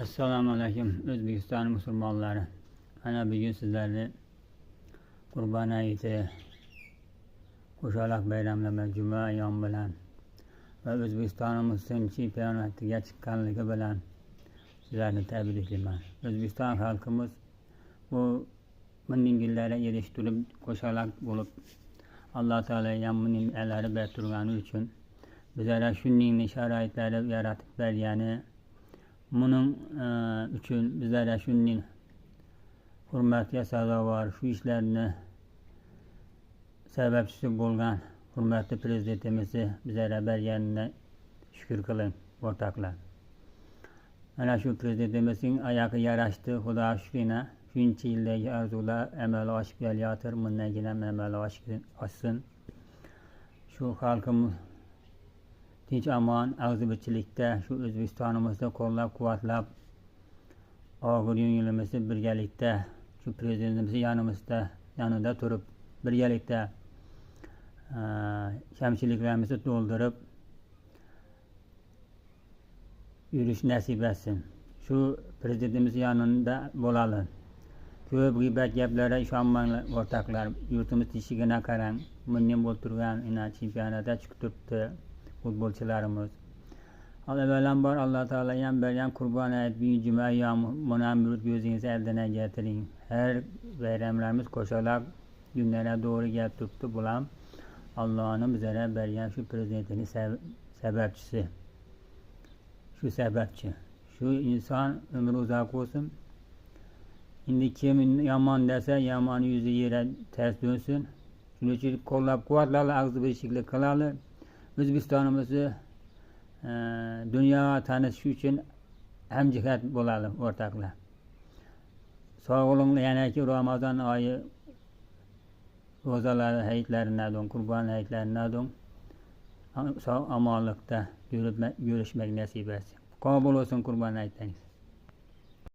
Assalomu alaykum O'zbekiston musulmonlari. Ana bugun sizlarni Qurbon hayiti, Qo'shaloq bayramlari, juma ayyomi bilan va O'zbekistonimizning chempionatiga chiqqanligi bilan sizlarni tabriklayman. O'zbekiston xalqimiz bu minglari erishtirib qo'shaloq bo'lib Alloh taolo ham minglari bertirgani uchun bizlarga shuningni sharoitlari yaratib bergani, buning uchun bizlarga shuning hurmatga sazovor, shu ishlarni sababchisi bo'lgan hurmatli prezidentimizni bizlarga berganini shukr qiling o'rtoqlar. Mana shu prezidentimizning oyog'i yarashdi, xudo shukrina. Shuncha yildagi orzular amalga oshib kelayotir, bundagina amalga oshsin. Shu xalqimiz tinch amon, og'zibirchilikda shu O'zbekistonimizda qo'llab-quvvatlab, og'ir yengilimizni birgalikda shu prezidentimiz yanida turib birgalikda kamchiliklarimizni to'ldirib yurish nasib etsin. Shu prezidentimiz yanında bo'laylik. Ko'p g'iybat gaplarga ishonmanglar o'rtoqlar. Yurtimiz teshigini qarang. Bundan bo'lib turgan chempionatda chiqib turibdi futbolchilarimiz. Avvalambor Alloh taolo ham bergan Qurbon hayiti juma ayyomi buni bir ko'zingiz oldiga keltiring. Har bayramlarimiz qo'shaloq kunlarga to'g'ri kelib turibdi. Bu ham Allohning bizlarga bergan shu prezidentining sababchisi. Shu sababchi. Shu inson umri uzoq bo'lsin. Endi kim yomon desa, yomon yuzi yerga ters dönsin. Shuning uchun qo'llab-quvvatlab og'zibirchilik qiladi. O'zbekistonimizni dunyo tanishi uchun hamjihat bo'ladi o'rtoqlar. Sog'liqli yana ki Ramazon oyi ro'zalari hayitlaridan, Qurbon hayitlaridan sog' omonlikda yurishmak nasib etsin. Qabul bo'lsin Qurbon hayitlaringiz.